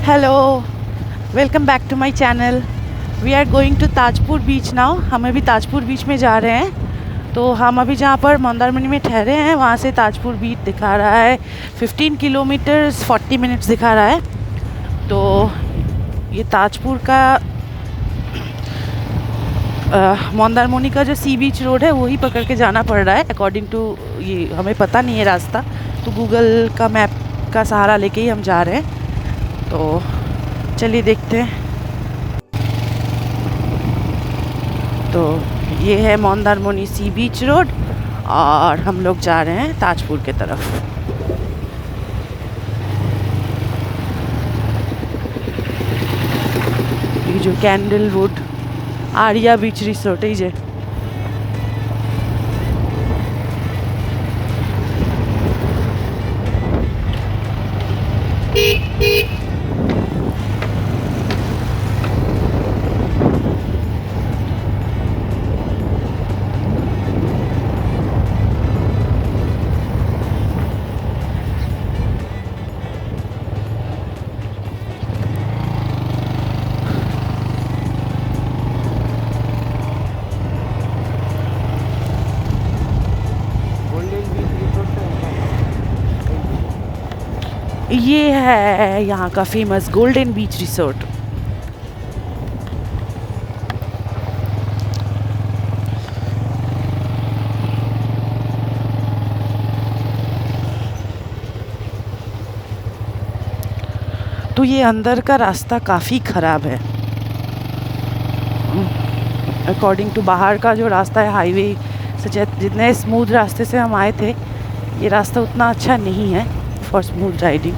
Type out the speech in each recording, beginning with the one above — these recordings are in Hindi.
Hello, welcome back to my channel. We are going to Tajpur beach now. हम अभी ताजपुर बीच में जा रहे हैं। तो हम अभी जहाँ पर मंदारमनी में ठहरे हैं वहाँ से ताजपुर बीच दिखा रहा है 15 किलोमीटर्स 40 मिनट्स दिखा रहा है। तो ये ताजपुर का मंदारमनी का जो सी बीच रोड है वही पकड़ के जाना पड़ रहा है अकॉर्डिंग टू, ये हमें पता नहीं है रास्ता, तो गूगल का मैप का सहारा लेके ही हम जा रहे हैं। तो चलिए देखते हैं। तो ये है मंदारमनी सी बीच रोड और हम लोग जा रहे हैं ताजपुर के तरफ। ये जो कैंडलवुड आर्या बीच रिसोर्ट है जे। ये है यहाँ का फेमस गोल्डन बीच रिसोर्ट। तो ये अंदर का रास्ता काफ़ी ख़राब है अकॉर्डिंग टू। बाहर का जो रास्ता है हाईवे से जितने स्मूथ रास्ते से हम आए थे, ये रास्ता उतना अच्छा नहीं है फॉर स्मूथ राइडिंग।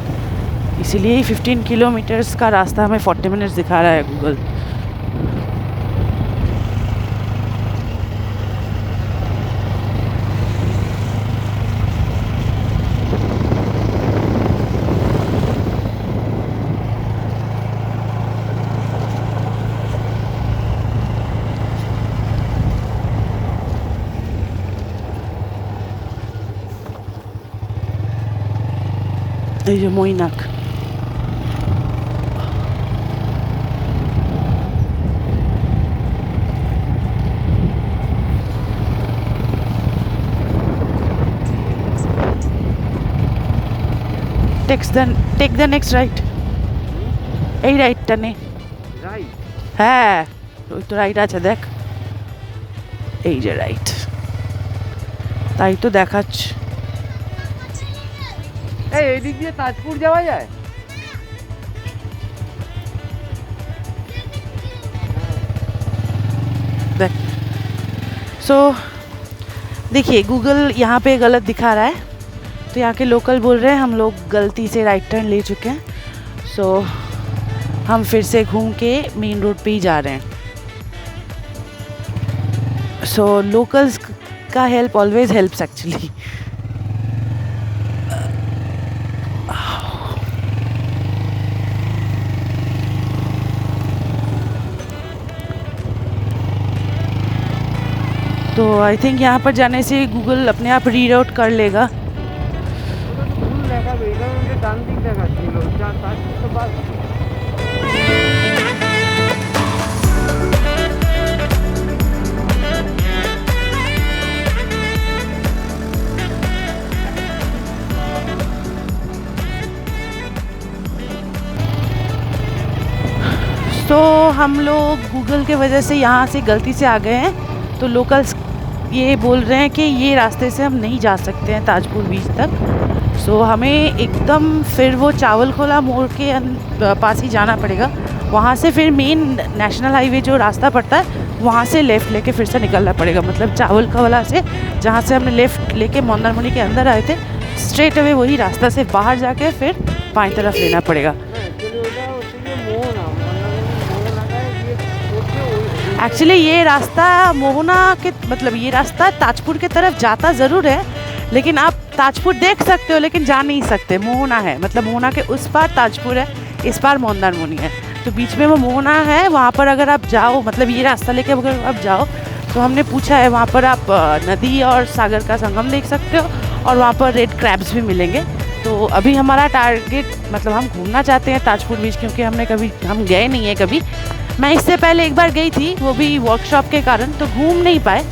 इसीलिए 15 किलोमीटर्स का रास्ता हमें 40 मिनट्स दिखा रहा है गूगल। ये जो मोइनाक, take the next right। এই রাইটটা নে। রাইট? হ্যাঁ, ওই তো রাইট আছে দেখ, এই যে রাইট, তাই তো দেখাচ্ছে। এই দিক দিয়ে তাজপুর যাওয়া যায়? देख सो देखिए गूगल यहाँ पे गलत दिखा रहा है, तो यहाँ के लोकल बोल रहे हैं हम लोग गलती से राइट टर्न ले चुके हैं। सो हम फिर से घूम के मेन रोड पे ही जा रहे हैं। सो लोकल्स का हेल्प ऑलवेज हेल्प्स एक्चुअली। तो आई थिंक यहाँ पर जाने से गूगल अपने आप रीराउट कर लेगा। ভুল দেখাবে, এটা আমাকে ডান দিক দেখাচ্ছিল, যা তাজপুর তো বাস। तो हम लोग गूगल के वजह से यहाँ से गलती से आ गए हैं। तो लोकल्स ये बोल रहे हैं कि ये रास्ते से हम नहीं जा सकते हैं ताजपुर बीच तक। सो हमें एकदम फिर वो चावल खोला मोड़ के पास ही जाना पड़ेगा। वहाँ से फिर मेन नेशनल हाईवे जो रास्ता पड़ता है वहाँ से लेफ़्ट लेके फिर से निकलना पड़ेगा। मतलब चावल वाला से जहाँ से हमने लेफ़्ट लेके मंदारमनी के अंदर आए थे, स्ट्रेट अवे वही रास्ता से बाहर जाके फिर बाईं तरफ लेना पड़ेगा। एक्चुअली ये रास्ता मोहना के, मतलब ये रास्ता ताजपुर के तरफ जाता ज़रूर है, लेकिन आप ताजपुर देख सकते हो लेकिन जा नहीं सकते। मोहना है, मतलब मोहना के उस पार ताजपुर है, इस पार मंदारमनी है, तो बीच में वो मोहना है। वहाँ पर अगर आप जाओ, मतलब ये रास्ता लेके अगर आप जाओ, तो हमने पूछा है वहाँ पर आप नदी और सागर का संगम देख सकते हो और वहाँ पर रेड क्रैब्स भी मिलेंगे। तो तो अभी हमारा टारगेट मतलब हम घूमना चाहते हैं ताजपुर बीच, क्योंकि हम गए नहीं है कभी। मैं इससे पहले एक बार गई थी, वो भी वर्कशॉप के कारण, तो घूम नहीं पाए,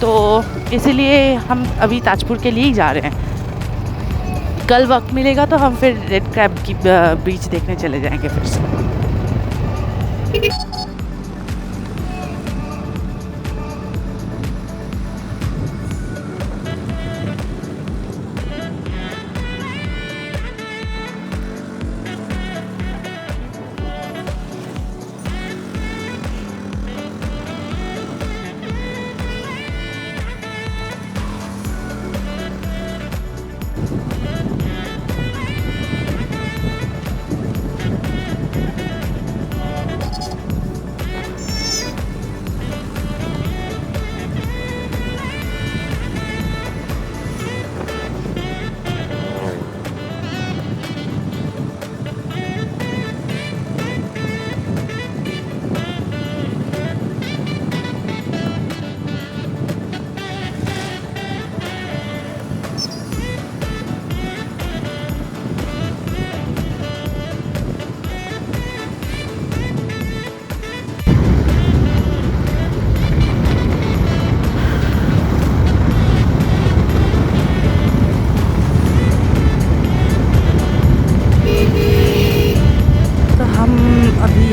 तो इसीलिए हम अभी ताजपुर के लिए ही जा रहे हैं। कल वक्त मिलेगा तो हम फिर रेड क्रैब की बीच देखने चले जाएंगे फिर से।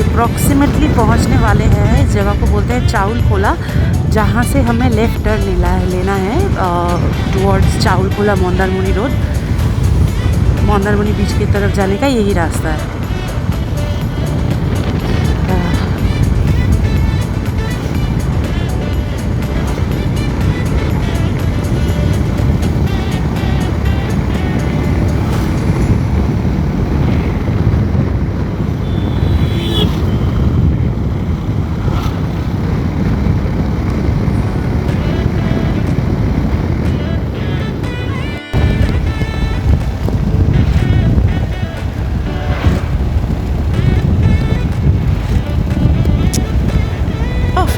अप्रॉक्सीमेटली पहुंचने वाले हैं। इस जगह को बोलते हैं चाउल खोला, जहां से हमें लेफ़्ट टर्न लेना है टुवर्ड्स चाउल खोला मंदारमनी रोड। मंदारमनी बीच की तरफ जाने का यही रास्ता है।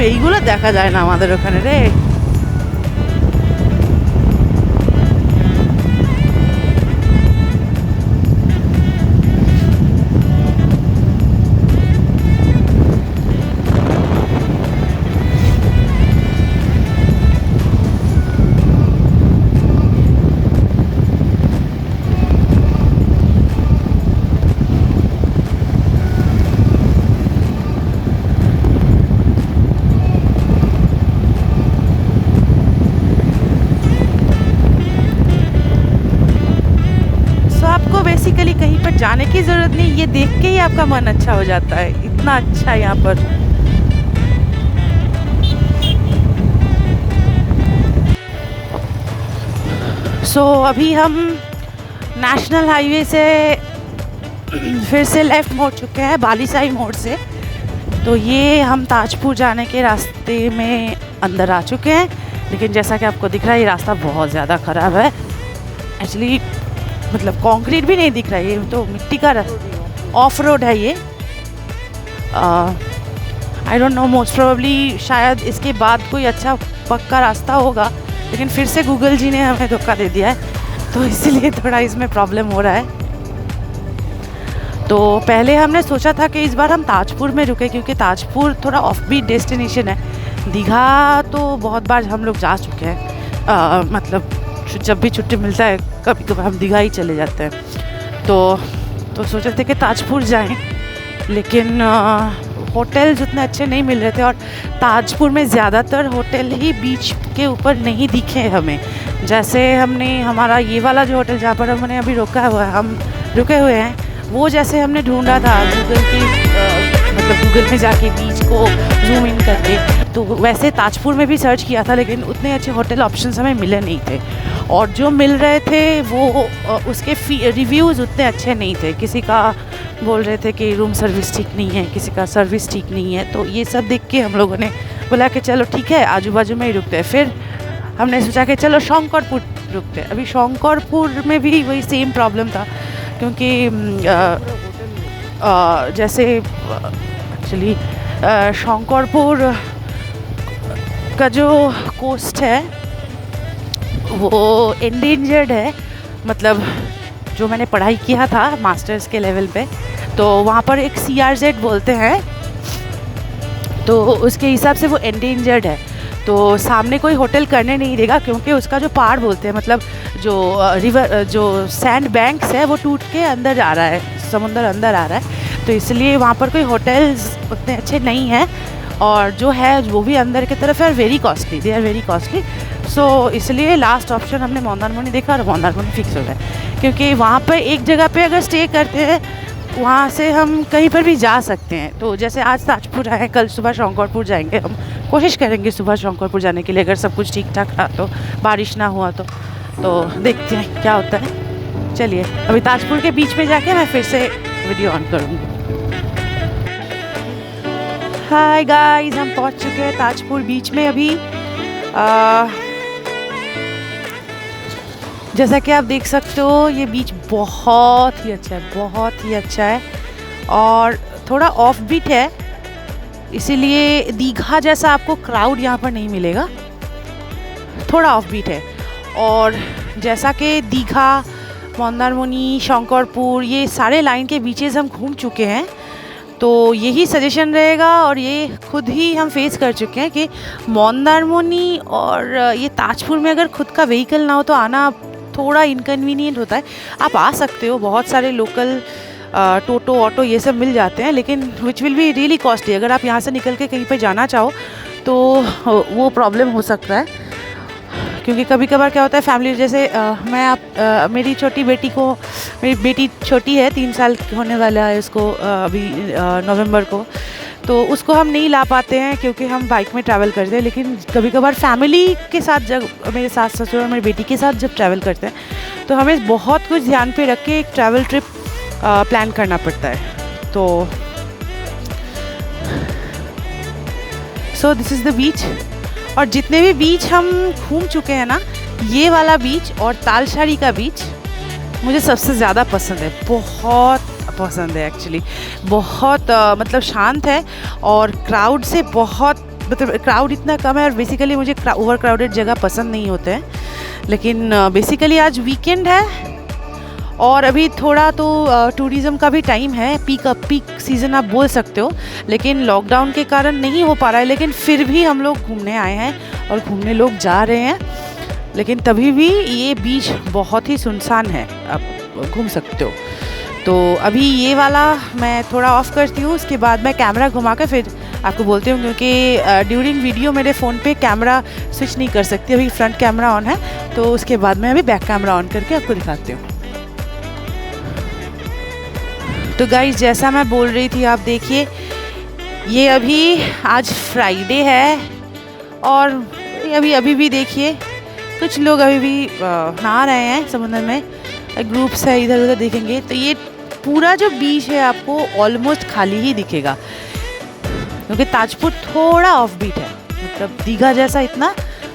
এইগুলো দেখা যায় না আমাদের ওখানে রে। बेसिकली कहीं पर जाने की ज़रूरत नहीं, ये देख के ही आपका मन अच्छा हो जाता है, इतना अच्छा है यहाँ पर। अभी हम नेशनल हाईवे से फिर से लेफ़्ट मोड़ चुके हैं, बालीसाई मोड़ से। तो ये हम ताजपुर जाने के रास्ते में अंदर आ चुके हैं, लेकिन जैसा कि आपको दिख रहा है ये रास्ता बहुत ज़्यादा ख़राब है। एक्चुअली मतलब कंक्रीट भी नहीं दिख रहा है, ये तो मिट्टी का ऑफ रोड है ये। I don't know, most probably शायद इसके बाद कोई अच्छा पक्का रास्ता होगा, लेकिन फिर से गूगल जी ने हमें धोखा दे दिया है, तो इसीलिए थोड़ा इसमें प्रॉब्लम हो रहा है। तो पहले हमने सोचा था कि इस बार हम ताजपुर में रुके, क्योंकि ताजपुर थोड़ा ऑफबीट डेस्टिनेशन है। दीघा तो बहुत बार हम लोग जा चुके हैं, मतलब जब भी छुट्टी मिलता है कभी कभी हम दीघा ही चले जाते हैं। तो सोचे थे कि ताजपुर जाएं, लेकिन होटल्स उतने अच्छे नहीं मिल रहे थे, और ताजपुर में ज़्यादातर होटल ही बीच के ऊपर नहीं दिखे हमें। जैसे हमने हमारा ये वाला जो होटल जहाँ पर हमने अभी हम रुके हुए हैं, वो जैसे हमने ढूंढा था मतलब गूगल में जाके बीच को जूम इन करके, तो वैसे ताजपुर में भी सर्च किया था, लेकिन उतने अच्छे होटल ऑप्शंस हमें मिले नहीं थे। और जो मिल रहे थे वो उसके रिव्यूज़ उतने अच्छे नहीं थे। किसी का बोल रहे थे कि रूम सर्विस ठीक नहीं है, किसी का सर्विस ठीक नहीं है। तो ये सब देख के हम लोगों ने बोला कि चलो ठीक है, आजू बाजू में ही रुकते हैं। फिर हमने सोचा कि चलो शंकरपुर रुकते हैं। अभी शंकरपुर में भी वही सेम प्रॉब्लम था, क्योंकि जैसे एक्चुअली शंकरपुर का जो कोस्ट है वो एंडेंजर्ड है, मतलब जो मैंने पढ़ाई किया था मास्टर्स के लेवल पे, तो वहाँ पर एक CRZ बोलते हैं, तो उसके हिसाब से वो एंडेंजर्ड है। तो सामने कोई होटल करने नहीं देगा, क्योंकि उसका जो पहाड़ बोलते हैं, मतलब जो रिवर जो सैंड बैंक्स है वो टूट के अंदर आ रहा है, समुंदर अंदर आ रहा है, तो इसलिए वहाँ पर कोई होटल्स उतने अच्छे नहीं हैं, और जो है वो भी अंदर की तरफ है, और very costly, they are very costly. So इसलिए लास्ट ऑप्शन हमने मंदारमनी देखा और मंदारमनी फिक्स हो गया, क्योंकि वहाँ पर एक जगह पे अगर स्टे करते हैं वहाँ से हम कहीं पर भी जा सकते हैं। तो जैसे आज ताजपुर आए, कल सुबह शंकरपुर जाएंगे, हम कोशिश करेंगे सुबह शंकरपुर जाने के लिए, अगर सब कुछ ठीक ठाक रहा तो, बारिश ना हुआ तो देखते हैं क्या होता है। चलिए अभी ताजपुर के बीच में जाके मैं फिर से वीडियो ऑन करूँगी। हाय गाइस, हम पहुँच चुके हैं ताजपुर बीच में अभी। जैसा कि आप देख सकते हो ये बीच बहुत ही अच्छा है, बहुत ही अच्छा है, और थोड़ा ऑफ बीट है, इसीलिए दीघा जैसा आपको क्राउड यहाँ पर नहीं मिलेगा, थोड़ा ऑफ बीट है। और जैसा कि दीघा, मंदारमनी, शंकरपुर, ये सारे लाइन के बीचेस हम घूम चुके हैं, तो यही सजेशन रहेगा, और ये खुद ही हम फेस कर चुके हैं कि मंदारमनी और ये ताजपुर में अगर खुद का व्हीकल ना हो तो आना थोड़ा इनकन्वीनियंट होता है। आप आ सकते हो, बहुत सारे लोकल टोटो, ऑटो ये सब मिल जाते हैं, लेकिन which will be really costly. अगर आप यहाँ से निकल के कहीं पे जाना चाहो तो वो प्रॉब्लम हो सकता है, क्योंकि कभी कभार क्या होता है फैमिली, जैसे मेरी छोटी बेटी को, मेरी बेटी छोटी है, 3 साल होने वाला है इसको अभी नवंबर को, तो उसको हम नहीं ला पाते हैं क्योंकि हम बाइक में ट्रैवल करते हैं। लेकिन कभी कभार फैमिली के साथ, जब मेरे सास ससुर और मेरी बेटी के साथ जब ट्रैवल करते हैं तो हमें बहुत कुछ ध्यान पे रख के एक ट्रैवल ट्रिप प्लान करना पड़ता है। तो so this is the beach, और जितने भी बीच हम घूम चुके हैं ना, ये वाला बीच और तालशारी का बीच मुझे सबसे ज़्यादा पसंद है, बहुत पसंद है एक्चुअली। बहुत मतलब शांत है, और क्राउड से बहुत, मतलब क्राउड इतना कम है, और बेसिकली मुझे ओवर क्राउडेड जगह पसंद नहीं होते हैं। लेकिन बेसिकली आज वीकेंड है, और अभी थोड़ा तो टूरिज़्म का भी टाइम है, पीक सीज़न आप बोल सकते हो, लेकिन लॉकडाउन के कारण नहीं हो पा रहा है। लेकिन फिर भी हम लोग घूमने आए हैं और घूमने लोग जा रहे हैं, लेकिन तभी भी ये बीच बहुत ही सुनसान है, आप घूम सकते हो। तो अभी ये वाला मैं थोड़ा ऑफ़ करती हूँ, उसके बाद मैं कैमरा घुमा के फिर आपको बोलती हूँ, क्योंकि ड्यूरिंग वीडियो मेरे फ़ोन पे कैमरा स्विच नहीं कर सकती, अभी फ्रंट कैमरा ऑन है, तो उसके बाद मैं अभी बैक कैमरा ऑन करके आपको दिखाती हूँ। तो गाइस, जैसा मैं बोल रही थी, आप देखिए ये अभी आज फ्राइडे है, और अभी भी देखिए कुछ लोग अभी भी नहा रहे हैं समुद्र में, ग्रुप्स है इधर उधर देखेंगे तो ये पूरा जो बीच है आपको ऑलमोस्ट खाली ही दिखेगा, क्योंकि ताजपुर थोड़ा ऑफ बीट है, मतलब दीघा जैसा इतना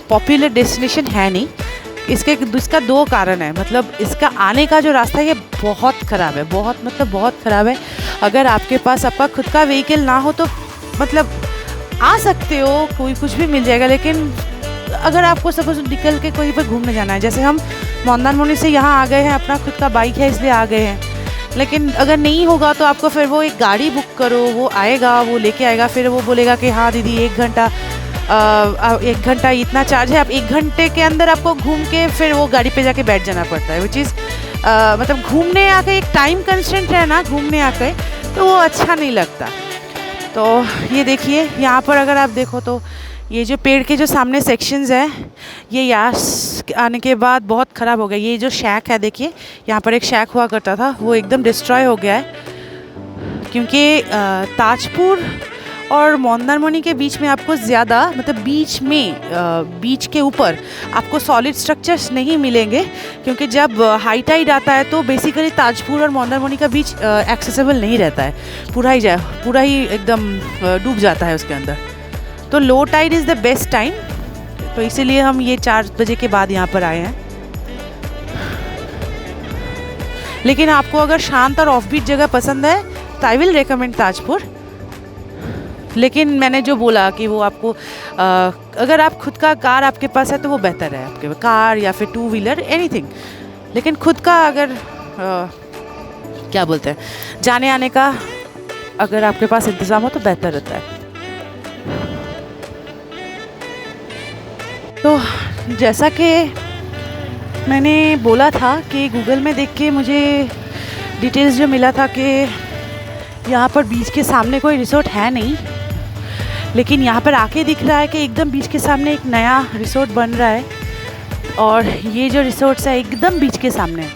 पॉपुलर डेस्टिनेशन है नहीं। इसका 2 कारण है, मतलब इसका आने का जो रास्ता है ये बहुत ख़राब है, बहुत ख़राब है। अगर आपके पास आपका खुद का व्हीकल ना हो तो मतलब आ सकते हो, कोई कुछ भी मिल जाएगा, लेकिन अगर आपको सपोज निकल के कोई पर घूमने जाना है, जैसे हम मंदारमनी से यहाँ आ गए हैं, अपना खुद का बाइक है इसलिए आ गए हैं, लेकिन अगर नहीं होगा तो आपको फिर वो एक गाड़ी बुक करो, वो आएगा, वो लेके आएगा, फिर वो बोलेगा कि हाँ दीदी 1 घंटा इतना चार्ज है, आप 1 घंटे के अंदर आपको घूम के फिर वो गाड़ी पे जाके बैठ जाना पड़ता है, विच इज़ मतलब घूमने आके एक टाइम कंस्ट्रेंट है ना, घूमने आके तो वो अच्छा नहीं लगता। तो ये देखिए यहाँ पर अगर आप देखो तो ये जो पेड़ के जो सामने सेक्शंस है, ये यहाँ आने के बाद बहुत ख़राब हो गया। ये जो शैक है देखिए, यहाँ पर एक शैक हुआ करता था, वो एकदम डिस्ट्रॉय हो गया है, क्योंकि ताजपुर और मंदारमनी के बीच में आपको ज़्यादा, मतलब बीच के ऊपर आपको सॉलिड स्ट्रक्चर्स नहीं मिलेंगे, क्योंकि जब हाई टाइड आता है तो बेसिकली ताजपुर और मंदारमनी का बीच एक्सेसिबल नहीं रहता है, पूरा ही एकदम डूब जाता है उसके अंदर। तो low tide is the best time, तो इसीलिए हम ये 4 बजे के बाद यहाँ पर आए हैं। लेकिन आपको अगर शांत और ऑफबीट जगह पसंद है तो आई विल रिकमेंड ताजपुर। लेकिन मैंने जो बोला कि वो आपको अगर आप खुद का कार आपके पास है तो वो बेहतर है, आपके कार या फिर 2 व्हीलर एनीथिंग। लेकिन खुद का अगर क्या बोलते हैं, जाने आने का अगर आपके पास इंतज़ाम हो तो बेहतर रहता है। तो जैसा कि मैंने बोला था कि गूगल में देख के मुझे डिटेल्स जो मिला था कि यहाँ पर बीच के सामने कोई रिसोर्ट है नहीं, लेकिन यहाँ पर आके दिख रहा है कि एकदम बीच के सामने एक नया रिसोर्ट बन रहा है। और ये जो रिसोर्ट्स है एकदम बीच के सामने है।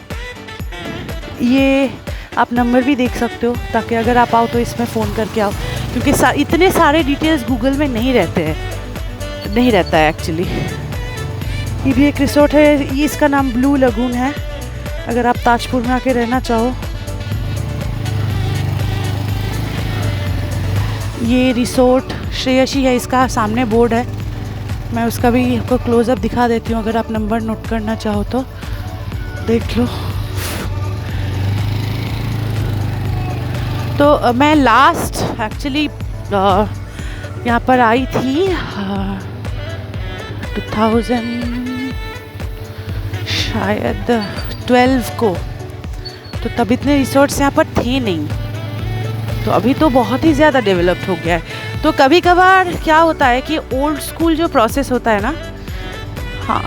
ये आप नंबर भी देख सकते हो, ताकि अगर आप आओ तो इसमें फ़ोन करके आओ, क्योंकि इतने सारे डिटेल्स गूगल में नहीं रहता है एक्चुअली। ये भी एक रिसोर्ट है, ये इसका नाम ब्लू लगून है। अगर आप ताजपुर में आके रहना चाहो, ये रिसोर्ट श्रेयसी है, इसका सामने बोर्ड है। मैं उसका भी आपको क्लोज़अप दिखा देती हूँ, अगर आप नंबर नोट करना चाहो तो देख लो। तो मैं लास्ट एक्चुअली यहाँ पर आई थी 2012 को, तो तब इतने रिसोर्ट्स यहाँ पर थे नहीं। तो अभी तो बहुत ही ज़्यादा डेवलप्ड हो गया है। तो कभी कभार क्या होता है कि ओल्ड स्कूल जो प्रोसेस होता है ना, हाँ,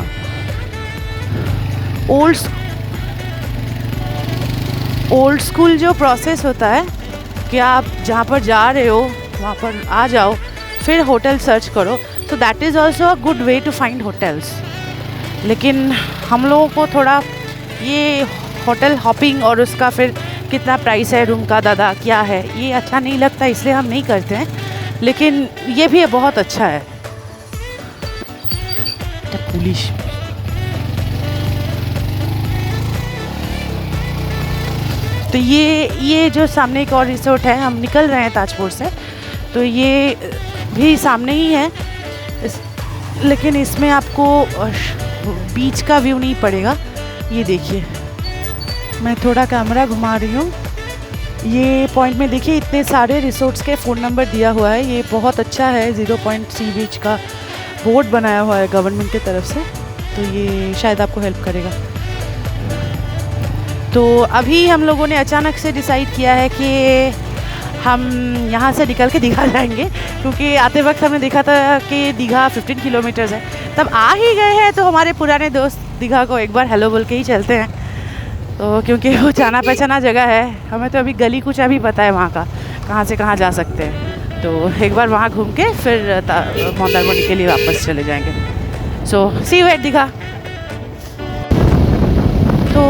ओल्ड स्कूल जो प्रोसेस होता है कि आप जहाँ पर जा रहे हो वहाँ पर आ जाओ, फिर होटल सर्च करो। So that is also a good way to find hotels. लेकिन हम लोगों को थोड़ा ये होटल हॉपिंग और उसका फिर कितना प्राइस है रूम का, दादा क्या है, ये अच्छा नहीं लगता, इसलिए हम नहीं करते हैं। लेकिन ये भी बहुत अच्छा है। पुलिस तो ये जो सामने एक और रिसोर्ट है, हम निकल रहे हैं ताजपुर से, तो ये भी सामने ही है। लेकिन इसमें आपको बीच का व्यू नहीं पड़ेगा। ये देखिए, मैं थोड़ा कैमरा घुमा रही हूँ। ये पॉइंट में देखिए इतने सारे रिसोर्ट्स के फ़ोन नंबर दिया हुआ है। ये बहुत अच्छा है, 0 पॉइंट सी बीच का बोर्ड बनाया हुआ है गवर्नमेंट की तरफ से, तो ये शायद आपको हेल्प करेगा। तो अभी हम लोगों ने अचानक से डिसाइड किया है कि हम यहाँ से निकल के दीघा जाएंगे, क्योंकि आते वक्त हमने देखा था कि दीघा 15 किलोमीटर्स है। तब आ ही गए हैं तो हमारे पुराने दोस्त दीघा को एक बार हेलो बोल के ही चलते हैं। तो क्योंकि वो जाना पहचाना जगह है, हमें तो अभी गली कुछ अभी पता है वहाँ का, कहाँ से कहाँ जा सकते हैं। तो एक बार वहाँ घूम के फिर मंदारमनी के लिए वापस चले जाएंगे। सो सी यू एट दीघा। तो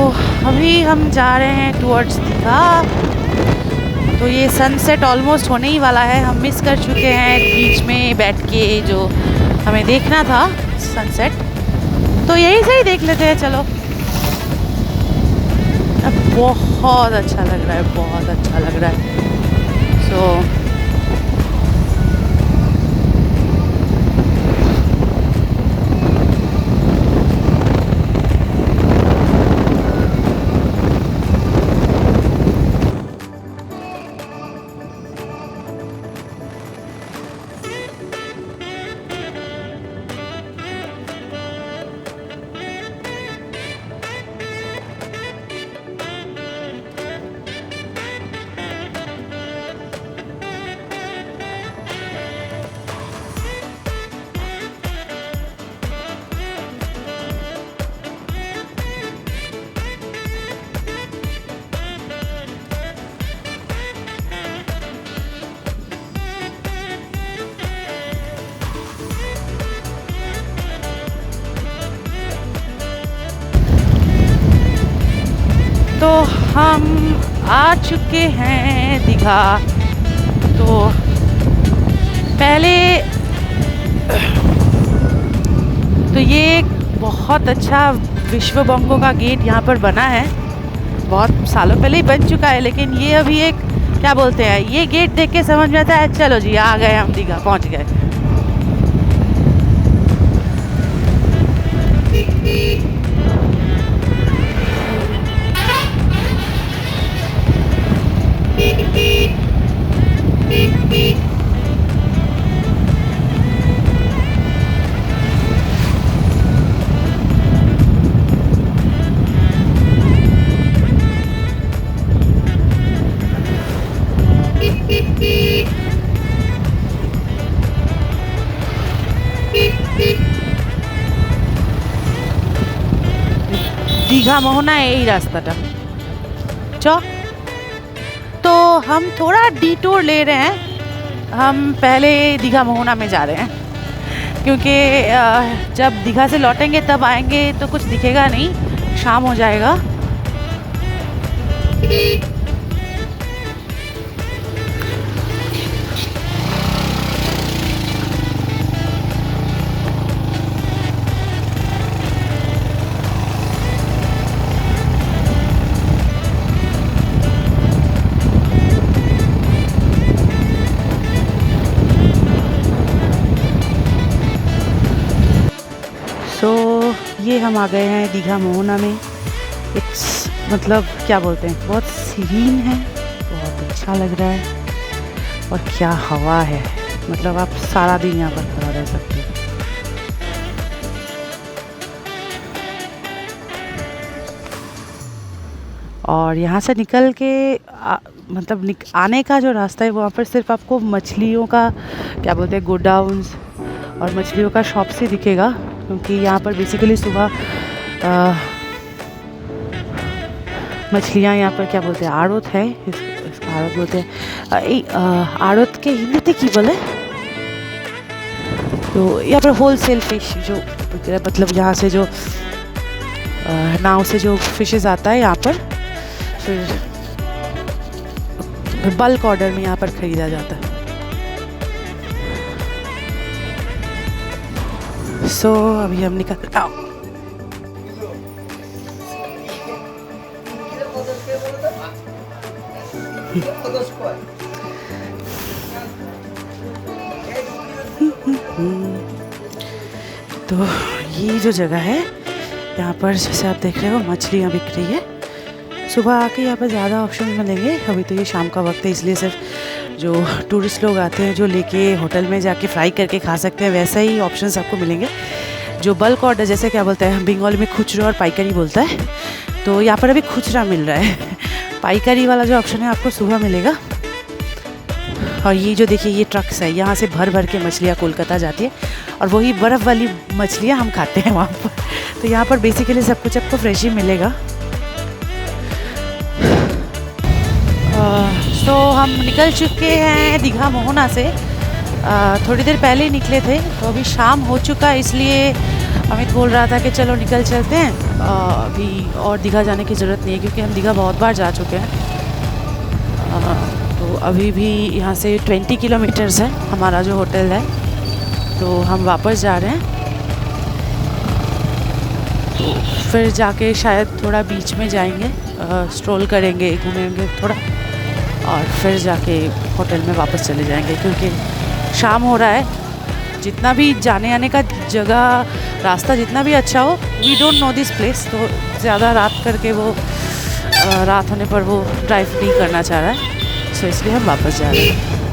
अभी हम जा रहे हैं टुवर्ड्स दीघा। तो ये सनसेट ऑलमोस्ट होने ही वाला है। हम मिस कर चुके हैं बीच में बैठ के जो हमें देखना था सनसेट, तो यहीं से ही देख लेते हैं। चलो, अब बहुत अच्छा लग रहा है, बहुत अच्छा लग रहा है। सो तो हम आ चुके हैं दीघा। तो पहले तो ये एक बहुत अच्छा विश्व बंगो का गेट यहाँ पर बना है, बहुत सालों पहले ही बन चुका है। लेकिन ये अभी एक क्या बोलते हैं, ये गेट देख के समझ में आता है चलो जी आ गए, हम दीघा पहुँच गए। দীঘা মোহনা এই রাস্তাটা চ। तो हम थोड़ा डिटूर ले रहे हैं, हम पहले दीघा मोहना में जा रहे हैं क्योंकि जब दीघा से लौटेंगे तब आएंगे तो कुछ दिखेगा नहीं, शाम हो जाएगा। तो ये हम आ गए हैं दीघा मोहना में। इट्स मतलब क्या बोलते हैं, बहुत सीरीन है, बहुत अच्छा लग रहा है और क्या हवा है, मतलब आप सारा दिन यहाँ पर खड़ा रह सकते हो। और यहाँ से निकल के मतलब आने का जो रास्ता है वहाँ पर सिर्फ आपको मछलियों का क्या बोलते हैं गोडाउन्स और मछलियों का शॉप से दिखेगा, क्योंकि यहाँ पर बेसिकली सुबह मछलियाँ यहाँ पर क्या बोलते हैं आड़त है, इसका आड़त बोलते हैं। आड़त के हिंदी की बोले तो यहाँ पर होलसेल फिश जो मतलब यहाँ से जो नाव से जो फिशेस आता है यहाँ पर फिर बल्क ऑर्डर में यहाँ पर ख़रीदा जाता है। सो अभी हम निकल आओ। तो ये जो जगह है यहाँ पर जैसे आप देख रहे हो मछलियाँ बिक रही है। सुबह आके यहाँ पर ज़्यादा ऑप्शन मिलेंगे, अभी तो ये शाम का वक्त है इसलिए सिर्फ जो टूरिस्ट लोग आते हैं जो लेके होटल में जाके फ्राई करके खा सकते हैं वैसा ही ऑप्शंस आपको मिलेंगे। जो बल्क ऑर्डर जैसे क्या बोलते हैं बंगाली में खुचरा और पाइकारी बोलता है, तो यहाँ पर अभी खुचरा मिल रहा है। पाइकारी वाला जो ऑप्शन है आपको सुबह मिलेगा। और ये जो देखिए ये ट्रक्स है, यहाँ से भर भर के मछलियाँ कोलकाता जाती है और वही बर्फ़ वाली मछलियाँ हम खाते हैं वहाँ पर। तो यहाँ पर बेसिकली सब कुछ आपको फ्रेश ही मिलेगा। तो हम निकल चुके हैं दीघा मोहना से, थोड़ी देर पहले ही निकले थे, तो अभी शाम हो चुका है इसलिए अमित बोल रहा था कि चलो निकल चलते हैं। अभी और दीघा जाने की ज़रूरत नहीं है क्योंकि हम दीघा बहुत बार जा चुके हैं। तो अभी भी यहाँ से 20 किलोमीटर्स है हमारा जो होटल है, तो हम वापस जा रहे हैं। तो फिर जाके शायद थोड़ा बीच में जाएंगे, स्ट्रोल करेंगे, घूमेंगे थोड़ा और फिर जाके होटल में वापस चले जाएंगे क्योंकि शाम हो रहा है। जितना भी जाने आने का जगह रास्ता जितना भी अच्छा हो, we don't know this place, तो ज़्यादा रात करके वो रात होने पर वो ड्राइव नहीं करना चाह रहा है, सो इसलिए हम वापस जा रहे हैं।